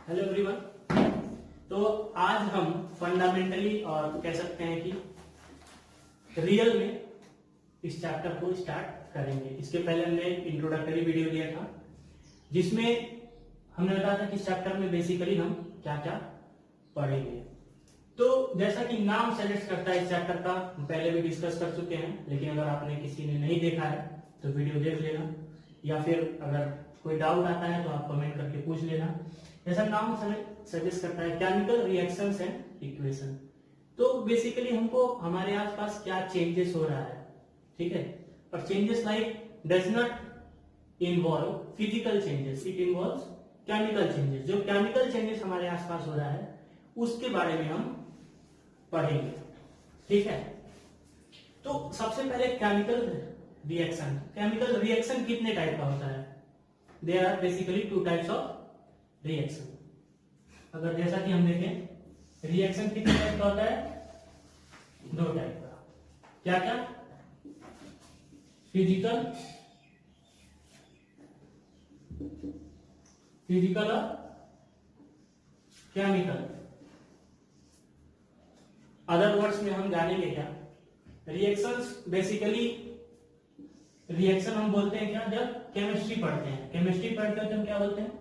Hello everyone. तो आज हम फंडामेंटली और कह सकते हैं कि रियल में इस चैप्टर को स्टार्ट करेंगे। इसके पहले हमने एक इंट्रोडक्टरी वीडियो दिया था जिसमें हमने बताया था कि इस चैप्टर में बेसिकली हम क्या क्या पढ़ेंगे। तो जैसा कि नाम सजेस्ट करता है इस चैप्टर का, हम पहले भी डिस्कस कर चुके हैं, लेकिन अगर आपने किसी ने नहीं देखा है तो वीडियो देख लेना, या फिर अगर कोई डाउट आता है तो आप कमेंट करके पूछ लेना। जैसा नाम सजेस्ट करता है केमिकल रिएक्शंस एंड इक्वेशन। तो बेसिकली हमको हमारे आसपास क्या चेंजेस हो रहा है, ठीक है। और changes like does not involve physical changes, it involve chemical changes. जो केमिकल चेंजेस हमारे आसपास हो रहा है उसके बारे में हम पढ़ेंगे, ठीक है। तो सबसे पहले केमिकल रिएक्शन। केमिकल रिएक्शन कितने टाइप का होता है? There are basically two types of reaction. अगर जैसा कि हम देखें रिएक्शन कितने टाइप का होता है? दो टाइप का। क्या क्या? फिजिकल और केमिकल। अदर वर्ड्स में हम जानेंगे क्या रिएक्शंस। बेसिकली रिएक्शन हम बोलते हैं क्या? जब केमिस्ट्री पढ़ते हैं, केमिस्ट्री पढ़ते हैं तो हम क्या बोलते हैं?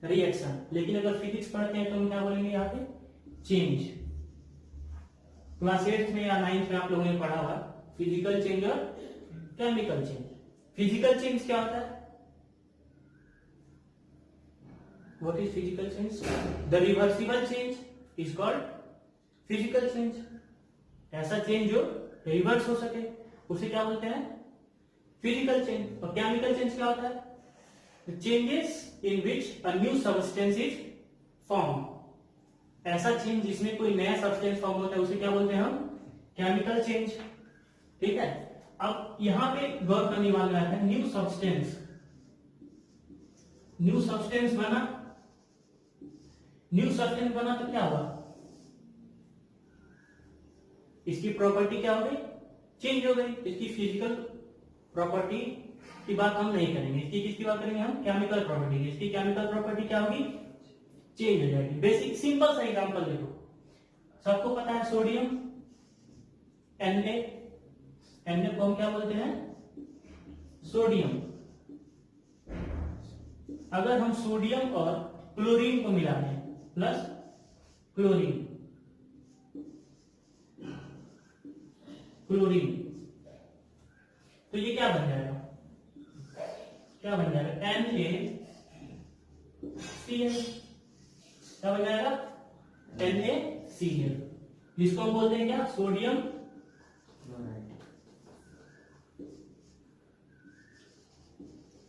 रिएक्शन। लेकिन अगर फिजिक्स पढ़ते हैं तो हम क्या बोलेंगे यहाँ पे? चेंज। क्लास 8 में या 9th में आप लोगों ने पढ़ा हुआ फिजिकल चेंज और केमिकल चेंज। फिजिकल चेंज क्या होता है? What is physical change? The reversible change is called physical change. ऐसा चेंज जो रिवर्स हो सके उसे क्या बोलते हैं? Physical change. और केमिकल चेंज क्या होता है? Changes in which a new substance is form. ऐसा चेंज जिसमें कोई नया सब्सटेंस फॉर्म होता है उसे क्या बोलते हैं हम? केमिकल चेंज, ठीक है। अब यहां पे गौर करने वाला है न्यू सब्सटेंस। न्यू सब्सटेंस बना, न्यू सब्सटेंस बना तो क्या हुआ? इसकी प्रॉपर्टी क्या हो गई? चेंज हो गई। इसकी फिजिकल प्रॉपर्टी की बात हम नहीं करेंगे, इसकी किसकी बात करेंगे हम? केमिकल प्रॉपर्टी की। इसकी केमिकल प्रॉपर्टी क्या होगी? चेंज हो जाएगी। बेसिक सिंपल सा एग्जांपल देखो, सबको पता है सोडियम Na को हम क्या बोलते हैं? सोडियम। अगर हम सोडियम और क्लोरीन को मिला दें प्लस क्लोरीन, तो ये क्या बन जाएगा? क्या बन जाएगा? NaCl। क्या बन जाएगा? NaCl, जिसको हम बोलते हैं क्या? Sodium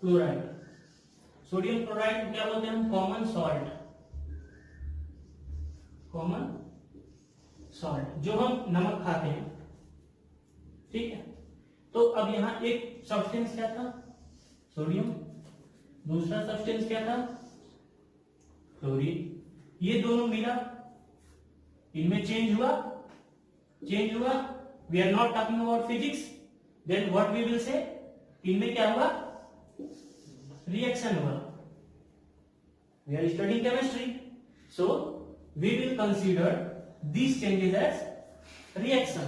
chloride. सोडियम क्लोराइड को क्या बोलते हैं हम? कॉमन सॉल्ट, जो हम नमक खाते हैं, ठीक है। तो अब यहां एक सब्सटेंस क्या था? सोडियम। दूसरा सब्सटेंस क्या था? क्लोरीन। ये दोनों मिला, इनमें चेंज हुआ। We are not talking about physics, then what we will say? इनमें क्या हुआ? रिएक्शन हुआ। We are studying chemistry, so we will consider these changes as reaction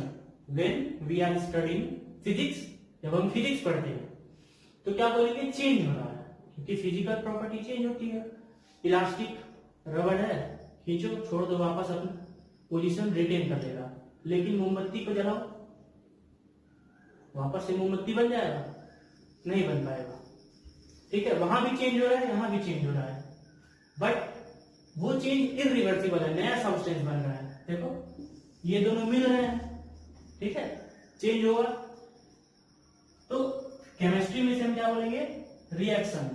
when we are studying physics। जब हम फिजिक्स पढ़ते हैं तो क्या बोलेंगे? चेंज हो रहा है, क्योंकि फिजिकल प्रॉपर्टी चेंज होती है। इलास्टिक रबड़ है, खींचो छोड़ दो, वापस अपनी पोजीशन रिटेन कर लेगा। लेकिन मोमबत्ती को जलाओ, वापस से मोमबत्ती बन जाएगा? नहीं बन पाएगा, ठीक है। वहां भी चेंज हो रहा है, यहां भी चेंज हो रहा है, बट वो चेंज इरिवर्सिबल है, नया सब्सटेंस बन रहा है। देखो ये दोनों मिल रहे हैं, ठीक है, चेंज होगा। तो केमिस्ट्री में से हम क्या बोलेंगे? रिएक्शन।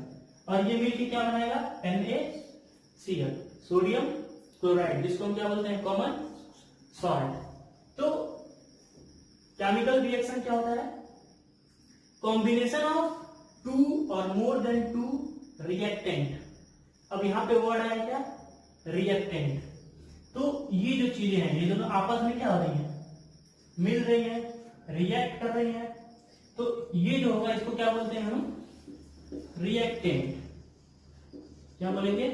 और ये मिलकर क्या बनाएगा? NaCl, सोडियम क्लोराइड, जिसको हम क्या बोलते हैं? Common salt. तो केमिकल रिएक्शन क्या होता है? कॉम्बिनेशन ऑफ टू और मोर देन टू रिएक्टेंट। अब यहां पे वर्ड आया क्या? रिएक्टेंट। तो ये जो चीजें हैं ये दोनों आपस में क्या हो रही हैं? मिल रही हैं, रिएक्ट कर रही हैं। तो ये जो होगा इसको क्या बोलते हैं हम? रिएक्टेंट। क्या बोलेंगे?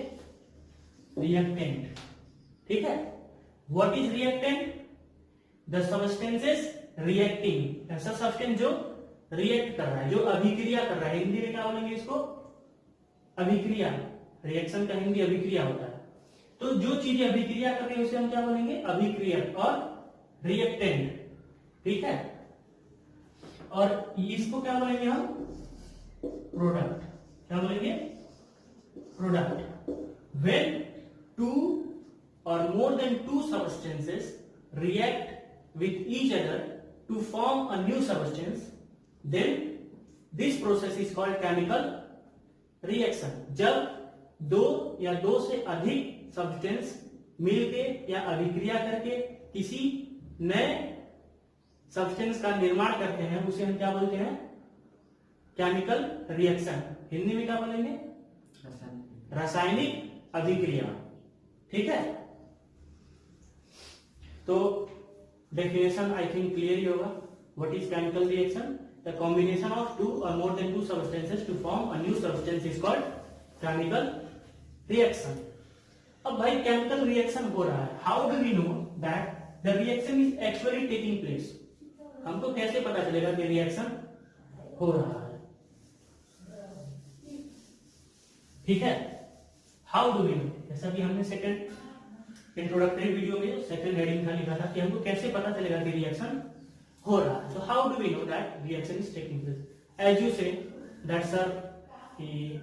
रिएक्टेंट। ठीक है, what is reactant? The substances reacting, ऐसा सब्सटेंस जो रिएक्ट कर रहा है, जो अभिक्रिया कर रहा है। हिंदी में क्या बोलेंगे इसको? अभिक्रिया। रिएक्शन का हिंदी अभिक्रिया होता है। तो जो चीजें अभिक्रिया कर रही है उसे हम क्या बोलेंगे? अभिक्रियक और रिएक्टेंट। ठीक है, और इसको क्या बोलेंगे हम? प्रोडक्ट। क्या बोलेंगे? प्रोडक्ट। व्हेन टू और more than two substances react with each other to form a new substance, then this process is called chemical reaction. जब दो या दो से अधिक सब्सटेंस मिलके या अभिक्रिया करके किसी नए सब्सटेंस का निर्माण करते हैं, उसे हम क्या बोलते हैं? Chemical reaction. हिंदी में क्या बोलेंगे? रासायनिक अभिक्रिया। ठीक है, तो डेफिनेशन आई थिंक क्लियर ही होगा। What is chemical reaction? The combination of two और more than two substances to form a new substance is called chemical reaction. अब भाई केमिकल रिएक्शन हो रहा है, how do we know that the reaction is actually taking place? हमको कैसे पता चलेगा कि रिएक्शन हो रहा है? ठीक है, हाउ डू वी नो? जैसा कि हमने सेकंड इंट्रोडक्टरी वीडियो में सेकंड हेडिंग था लिखा था कि हमको कैसे पता चलेगा कि रिएक्शन हो रहा है। So how do we know that reaction is taking place? As you say that sir I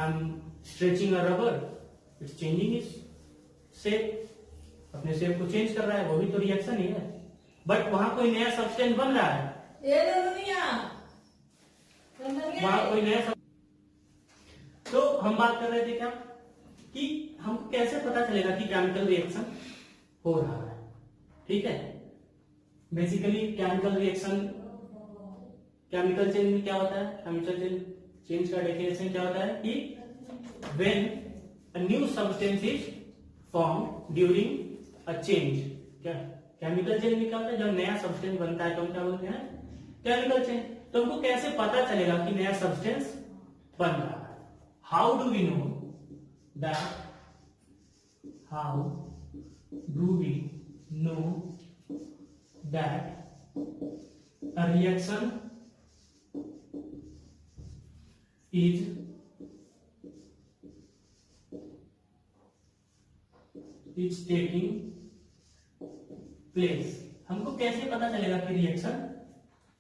am stretching a rubber, it's changing its shape, अपने शेप को चेंज कर रहा है, वो भी तो रिएक्शन ही है। बट वहां कोई नया सब्सटेंस बन रहा है, वहां कोई नया तो हम बात कर रहे थे क्या कि हमको कैसे पता चलेगा कि केमिकल रिएक्शन हो रहा है। ठीक है, basically chemical reaction, chemical change में क्या होता है? केमिकल चेंज का डेफिनेशन क्या होता है कि when a new substance is form during a change. क्या केमिकल चेंज में क्या होता है? जब नया सब्सटेंस बनता है तो हम क्या बोलते हैं? Chemical change. तो हमको कैसे पता चलेगा कि नया सब्सटेंस बन रहा है? How do we know that? How do we know that a reaction is taking place? हमको कैसे पता चलेगा कि रिएक्शन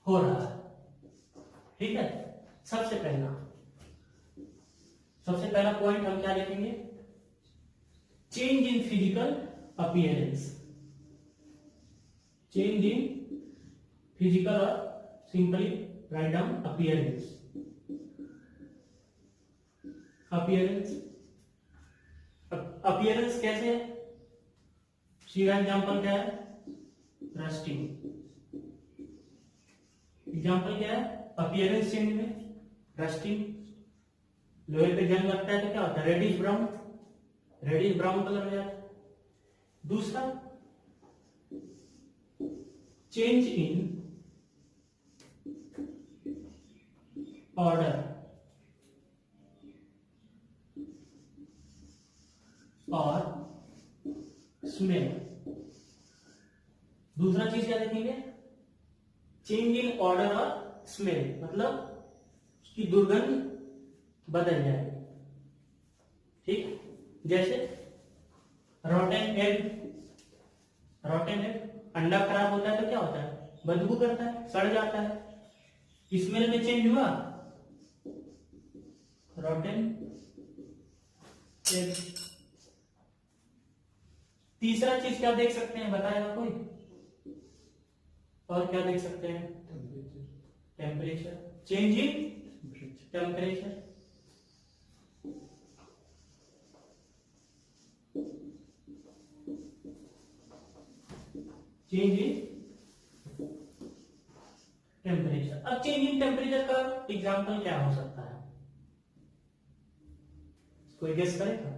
हो रहा है? ठीक है, सबसे पहला पॉइंट हम क्या लिखेंगे? Change in physical appearance. Change in physical और simply write down appearance. Appearance कैसे है? सीधा एग्जांपल क्या है? रस्टिंग। एग्जांपल क्या है? अपीयरेंस चेंज में रस्टिंग। लोहे पे जंग लगता है तो क्या होता है? रेडिश ब्राउन कलर हो जाता है। दूसरा, चेंज इन ऑर्डर और स्मेल। दूसरा चीज क्या देखेंगे? चेंज इन ऑर्डर और स्मेल, मतलब उसकी दुर्गंध बदल जाए। ठीक, जैसे रोटेन एग अंडा खराब होता है तो क्या होता है? बदबू करता है, सड़ जाता है। स्मेल में चेंज हुआ, रोटेन एग। तीसरा चीज क्या देख सकते हैं? बताएगा कोई? और क्या देख सकते हैं? Temperature. Change in temperature. Change in temperature. अब चेंज इन टेम्परेचर का एग्जांपल क्या हो सकता है? कोई गेस करेगा?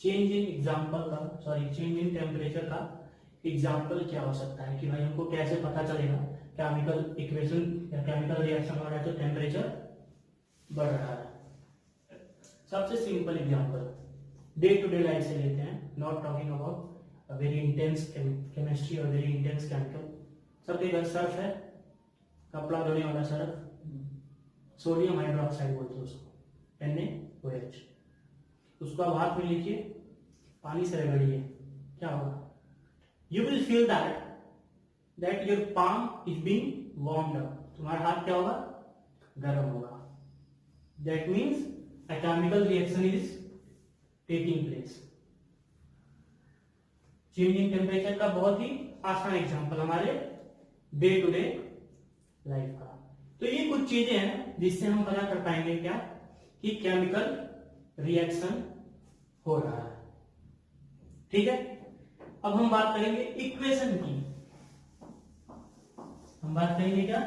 चेंज इन टेम्परेचर का एग्जांपल क्या हो सकता है कि भाई हमको कैसे पता चलेगा केमिकल इक्वेशन या केमिकल रिएक्शन हो रहा है तो टेम्परेचर बढ़ रहा है? सबसे simple example, day to day life से लेते हैं, not talking about very intense chemistry और वेरी इंटेंस केमिकल। सबके घर सर्फ है, कपड़ा धोने वाला सर्फ, सोडियम हाइड्रोक्साइड बोलते हैं उसको, NaOH। उसको आप हाथ में लीजिए, पानी से रगड़िए, क्या होगा? You will feel that your palm is being warmed up. तुम्हारा हाथ क्या होगा? गर्म होगा। That means a chemical reaction is taking place. Change in temperature का बहुत ही आसान एग्जांपल हमारे डे टू डे लाइफ का। तो ये कुछ चीजें हैं जिससे हम पता कर पाएंगे क्या कि केमिकल रिएक्शन हो रहा है। ठीक है, अब हम बात करेंगे इक्वेशन की। हम बात करेंगे क्या?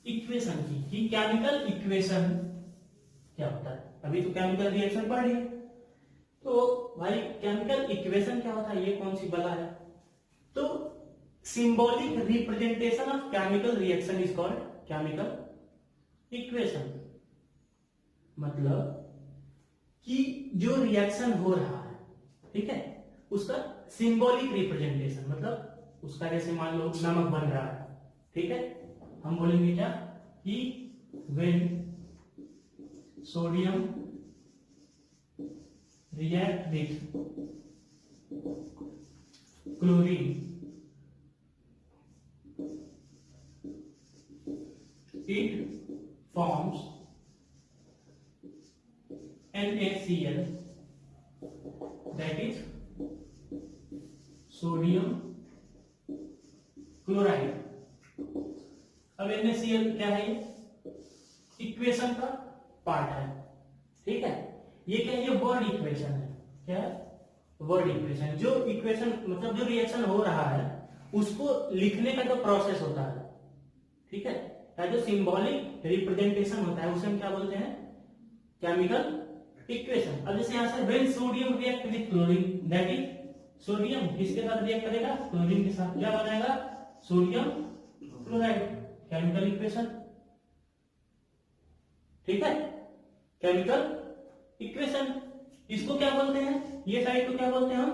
इक्वेशन की, कि केमिकल इक्वेशन क्या होता है। अभी तो केमिकल रिएक्शन पढ़ रही है, तो भाई केमिकल इक्वेशन क्या होता है, ये कौन सी बला है? तो symbolic representation of chemical reaction is called chemical equation. मतलब कि जो रिएक्शन हो रहा है, ठीक है, उसका सिंबॉलिक रिप्रेजेंटेशन, मतलब उसका जैसे मान लो नमक बन रहा है, ठीक है, हम बोलेंगे क्या कि when sodium react with chlorine, it forms NaCl, that is sodium chloride। अब NaCl क्या है? ये इक्वेशन का पार्ट है, ठीक है। ये क्या है? ये वर्ड इक्वेशन है। क्या है? Word equation. जो इक्वेशन मतलब जो रिएक्शन हो रहा है उसको लिखने का जो प्रोसेस होता है, ठीक है, या जो सिंबॉलिक रिप्रेजेंटेशन होता है उसे हम क्या बोलते हैं? Chemical equation. अब जैसे यहां से when sodium react with chlorine, that is sodium किसके साथ रिएक्ट करेगा? क्लोरीन के साथ। क्या बनाएगा? Sodium chloride. केमिकल इक्वेशन, ठीक है, केमिकल इक्वेशन। इसको क्या बोलते हैं? ये साइड को क्या बोलते हैं हम?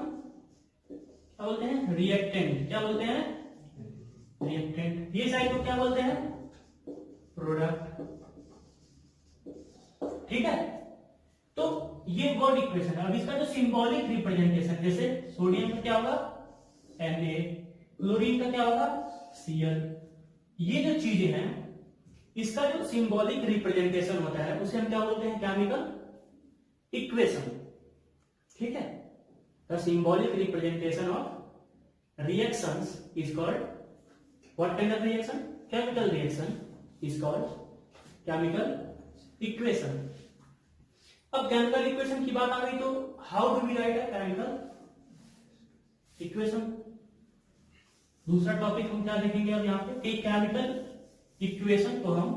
क्या बोलते हैं? रिएक्टेंट। क्या बोलते हैं? रिएक्टेंट। ये साइड को क्या बोलते हैं? प्रोडक्ट। ठीक है, तो ये वर्ड इक्वेशन है। अब इसका जो सिंबॉलिक रिप्रेजेंटेशन, जैसे सोडियम का क्या होगा? Na, क्लोरीन का क्या होगा? Cl। ये जो चीजें हैं इसका जो सिंबॉलिक रिप्रेजेंटेशन होता है उसे हम क्या बोलते हैं? Chemical equation. ठीक है, the symbolic representation of reactions is called what kind of reaction? Chemical reaction is called chemical equation. अब केमिकल इक्वेशन की बात आ गई तो how do we write a chemical equation? दूसरा टॉपिक हम क्या देखेंगे अब यहां पे कि केमिकल इक्वेशन को हम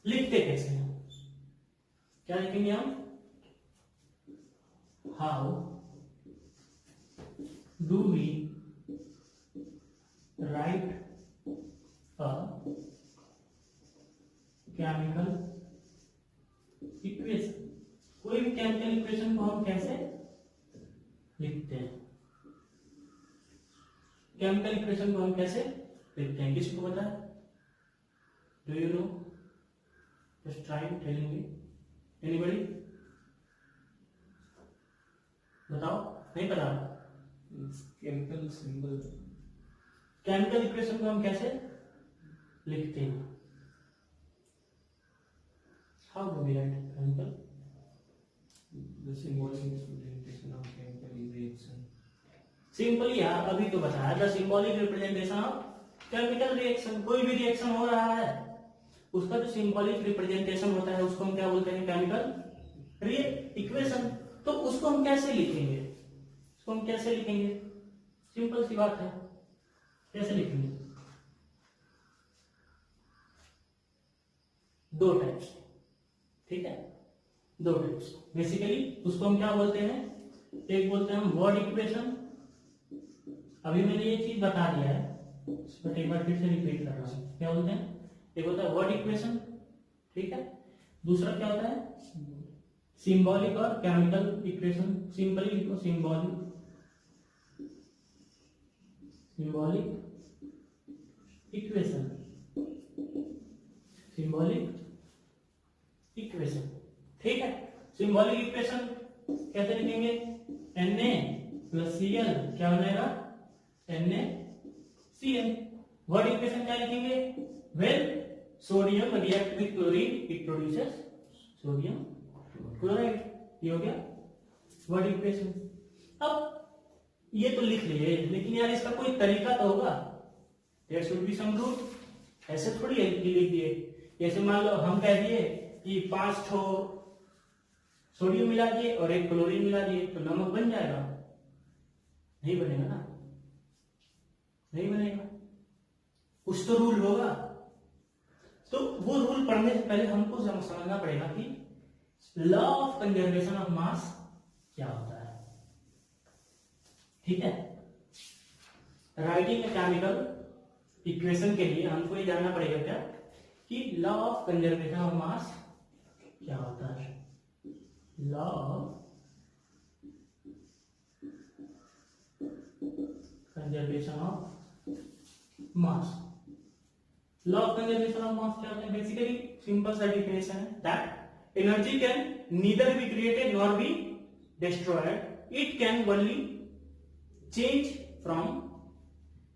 लिखते कैसे हैं। क्या लिखेंगे हम? How do we write a chemical equation? कोई भी केमिकल इक्वेशन को हम कैसे लिखते हैं? केमिकल इक्वेशन को हम कैसे लिखते हैं? किसी को पता है? Do you know? Just try telling me. Anybody? बताओ, नहीं पता? Chemical symbol. केमिकल इक्वेशन को हम कैसे लिखते हैं? How do we write chemical? The symbolic representation of chemical reaction. Simply यार अभी तो बताया, the symbolic representation of chemical reaction. कोई भी रिएक्शन हो रहा है उसका जो सिंबॉलिक रिप्रेजेंटेशन होता है उसको हम क्या बोलते हैं? Chemical equation. तो उसको हम कैसे लिखेंगे? उसको हम कैसे लिखेंगे? सिंपल सी बात है, कैसे लिखेंगे? दो टाइप्स, ठीक है, दो टाइप्स। बेसिकली उसको हम क्या बोलते हैं? एक बोलते हैं हम वर्ड इक्वेशन। अभी मैंने ये चीज बता दिया है बट एक बार फिर से रिपीट कर रहा हूं। क्या बोलते हैं? एक होता है वर्ड इक्वेशन, ठीक है, दूसरा क्या होता है? सिंबॉलिक और केमिकल इक्वेशन। सिंपली लिखो सिंबॉलिक इक्वेशन, सिंबॉलिक इक्वेशन। ठीक है, सिंबॉलिक इक्वेशन कैसे लिखेंगे? Na+Cl क्या हो जाएगा? NaCl। वर्ड इक्वेशन क्या लिखेंगे? When sodium react with chlorine it produces sodium chloride. ये हो गया वर्ड इक्वेशन। अब ये तो लिख लिए, लेकिन यार इसका कोई तरीका तो होगा। There should be some rule. ऐसे थोड़ी है कि लिख दिए। जैसे मान लो हम कह दिए कि 5 ठो सोडियम मिला दिए और 1 क्लोरीन मिला दिए तो नमक बन जाएगा? नहीं बनेगा ना, नहीं बनेगा। कुछ तो रूल होगा। तो वो रूल पढ़ने से पहले हमको समझना पड़ेगा कि law of conservation of mass क्या होता है। ठीक है, राइटिंग ए केमिकल इक्वेशन के लिए हमको ये जानना पड़ेगा क्या कि law of conservation of mass क्या होता है। Law of conservation of mass. Law of conservation of mass क्या होता है? बेसिकली सिंपल सा डेफिनेशन है that energy can neither be created nor be destroyed, it can only change from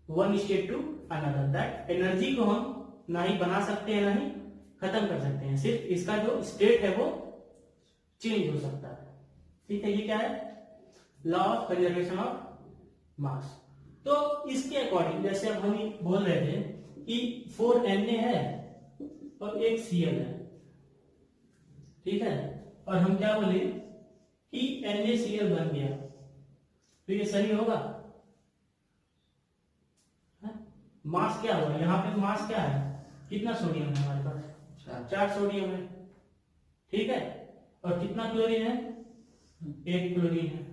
one state to another. That energy को हम ना ही बना सकते हैं ना ही खत्म कर सकते हैं, सिर्फ इसका जो स्टेट है वो चेंज हो सकता है। ठीक है, ये क्या है? लॉ ऑफ कंजर्वेशन ऑफ मास। तो इसके अकॉर्डिंग जैसे अब हम बोल रहे थे कि 4 Na है और 1 Cl है। ठीक है, और हम क्या बोले कि NaCl बन गया, तो ये सही होगा? मास क्या हुआ यहाँ पे? मास क्या है? कितना सोडियम है हमारे पास? 4 सोडियम है। ठीक है, और कितना क्लोरीन है? 1 क्लोरीन है।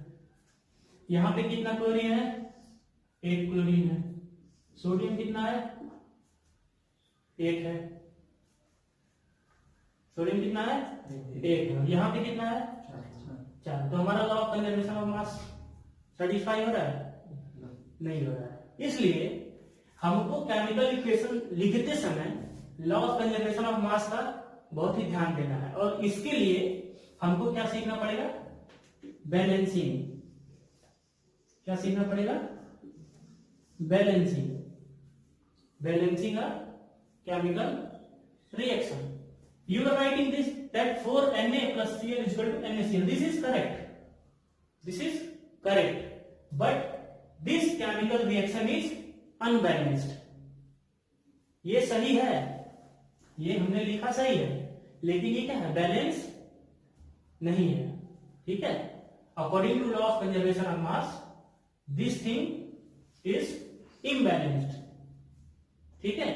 यहाँ पे कितना क्लोरीन है? 1 क्लोरीन है। सोडियम कितना है? 1 है। सोडियम कितना है? 1 है। यहाँ पे कितना है? 4। तो हमारा law of conservation of mass satisfy हो रहा है? नहीं हो रहा है। इसलिए हमको केमिकल इक्वेशन लिखते समय लॉ ऑफ कंजर्वेशन ऑफ मास का बहुत ही ध्यान देना है, और इसके लिए हमको क्या सीखना पड़ेगा? बैलेंसिंग। क्या सीखना पड़ेगा? Balancing. Balancing a chemical reaction. You are writing this that 4Na plus Cl is equal to NaCl. This is correct. This is correct. But this chemical reaction is unbalanced. ये सही है, ये हमने लिखा सही है, लेकिन ये क्या है? बैलेंस नहीं है। ठीक है, according to law of conservation of mass this thing is imbalanced. ठीक है,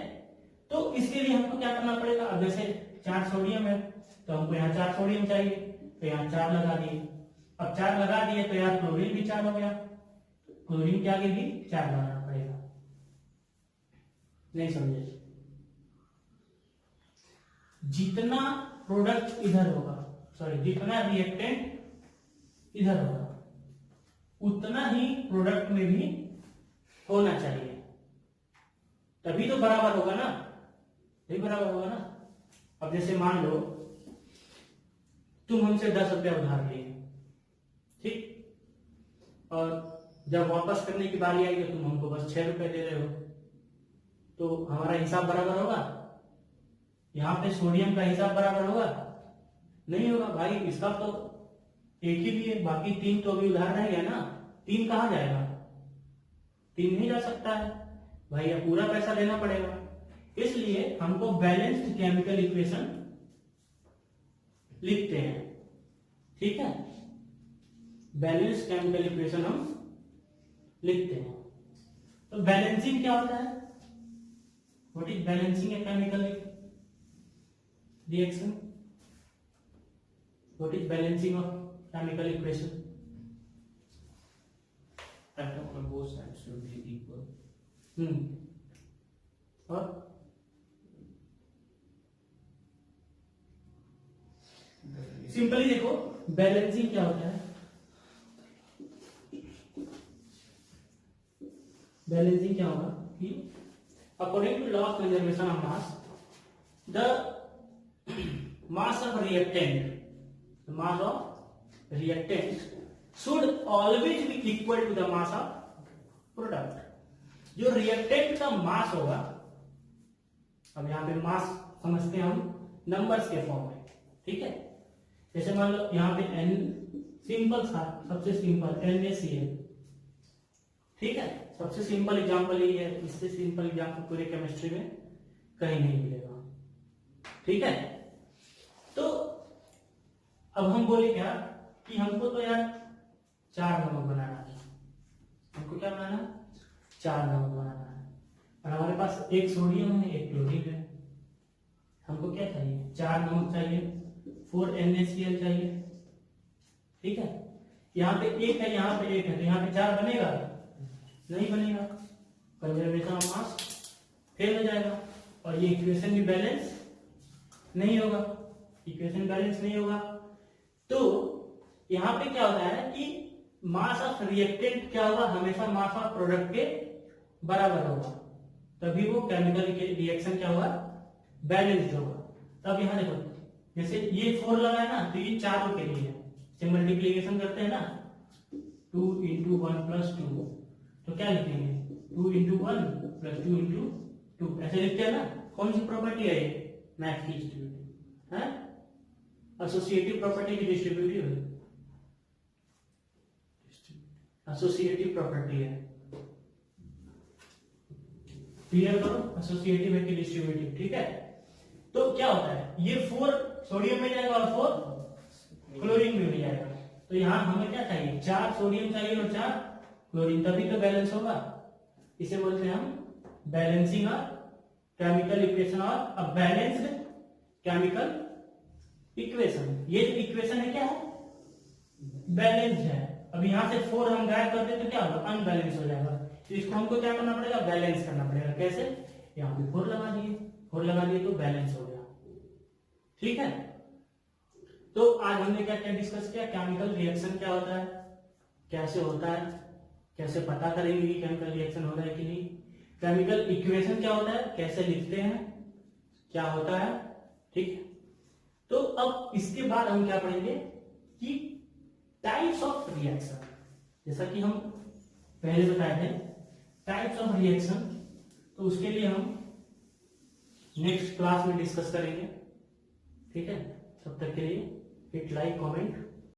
तो इसके लिए हमको क्या करना पड़ेगा? अब जैसे 4 सोडियम है तो हमको यहाँ 4 सोडियम चाहिए, तो यहाँ 4 लगा दिए। अब 4 लगा दिए तो यार क्लोरीन भी 4 हो गया, क्लोरीन के आगे भी 4 लगाना पड़ेगा। नहीं समझे? जितना प्रोडक्ट इधर होगा, सॉरी जितना रिएक्टेंट इधर होगा, उतना ही प्रोडक्ट में भी होना चाहिए, तभी तो बराबर होगा ना। नहीं बराबर होगा ना। अब जैसे मान लो तुम हमसे 10 रुपया उधार लिए, ठीक, और जब वापस करने की बारी आई तो तुम हमको बस 6 रुपए दे रहे हो, तो हमारा हिसाब बराबर होगा? यहाँ पे सोडियम का हिसाब बराबर होगा? नहीं होगा भाई। इसका तो एक ही भी है, बाकी 3 तो अभी उधार रह गया ना। 3 कहाँ जाएगा? 3 नहीं जा सकता है भाई, अब पूरा पैसा देना पड़ेगा। इसलिए हमको बैलेंस्ड केमिकल इक्वेशन लिखते हैं। ठीक है, बैलेंस्ड केमिकल इक्वेशन हम लिखते हैं। तो बैलेंसिंग क्या होता है? What is balancing a chemical reaction? What is balancing of chemical equation? Atom on both sides should be equal. और सिंपली देखो बैलेंसिंग क्या होता है, बैलेंसिंग क्या होगा कि according to law of conservation of mass the mass of reactant should always be equal to the mass of product. जो reactant का मास होगा, अब यहां पे मास समझते हैं हम नंबर्स के फॉर्म में, ठीक है। जैसे मान लो यहाँ पे n सिंपल था, सबसे सिंपल NaCl, ठीक है। सबसे सिंपल एग्जांपल ये है, इससे सिंपल एग्जांपल पूरे केमिस्ट्री में कहीं नहीं मिलेगा, ठीक है। तो अब हम बोले क्या कि हमको तो यार 4 नमक बनाना है, हमको क्या बनाना, 4 नमक बनाना है, और हमारे पास एक सोडियम है एक क्लोरीन है। हमको क्या चाहिए, 4 नमक चाहिए, 4 NaCl चाहिए, ठीक है। यहाँ पे एक है, यहाँ पे एक है, तो यहाँ पे 4 बनेगा, नहीं बनेगा, कंजर्वेशन ऑफ मास फेल हो जाएगा, और ये इक्वेशन भी बैलेंस नहीं होगा, इक्वेशन बैलेंस नहीं होगा। तो यहाँ पे क्या होता है कि मास ऑफ रिएक्टेंट क्या होगा, हमेशा मास ऑफ प्रोडक्ट के बराबर होगा, तभी वो केमिकल रिएक्शन क्या होगा, बैलेंस्ड होगा। तब यहाँ देखो, जैसे ये 4 लगा है ना, तो ये 4 के लिए है, जब मल्टीप्लीकेशन करते हैं ना 2 into 1 plus 2, तो क्या लिखेंगे 2 into 1 plus 2 into 2, ऐसे लिखते हैं ना। कौन सी प्रॉपर्टी है ये, मैथ की डिस्ट्रीब्यूटिव है, एसोसिएटिव प्रॉपर्टी की डिस्ट्रीब्यूटिव है, एसोसिएटिव प्रॉपर्टी है, क्लियर करो, एसोसिएटिव है कि डिस्ट्रीब्यूटिव, ठीक है। तो क्या होता है, ये 4 सोडियम में जाएगा और 4 क्लोरीन में भी जाएगा, तो यहां हमें क्या चाहिए, 4 सोडियम चाहिए और 4 क्लोरीन, तभी तो बैलेंस होगा। इसे बोलते हैं हम बैलेंसिंग ऑफ केमिकल इक्वेशन और अ बैलेंस्ड केमिकल इक्वेशन। ये जो इक्वेशन है क्या है, बैलेंस है। अब यहां से 4 हम गायब कर दे तो क्या होगा, अनबैलेंस हो जाएगा, तो इसको हमको क्या करना पड़ेगा, बैलेंस करना पड़ेगा। कैसे, यहाँ पे 4 लगा दिए, 4 लगा दिए तो बैलेंस हो गया, ठीक है। तो आज हमने क्या क्या डिस्कस किया, केमिकल रिएक्शन क्या होता है, कैसे होता है, कैसे पता करेंगे कि केमिकल रिएक्शन हो रहा है कि नहीं, केमिकल इक्वेशन क्या होता है, कैसे लिखते हैं, क्या होता है, ठीक है। तो अब इसके बाद हम क्या पढ़ेंगे कि टाइप्स ऑफ रिएक्शन, जैसा कि हम पहले बताए थे टाइप्स ऑफ रिएक्शन, तो उसके लिए हम नेक्स्ट क्लास में डिस्कस करेंगे, ठीक है। तब तक के लिए हिट लाइक, कमेंट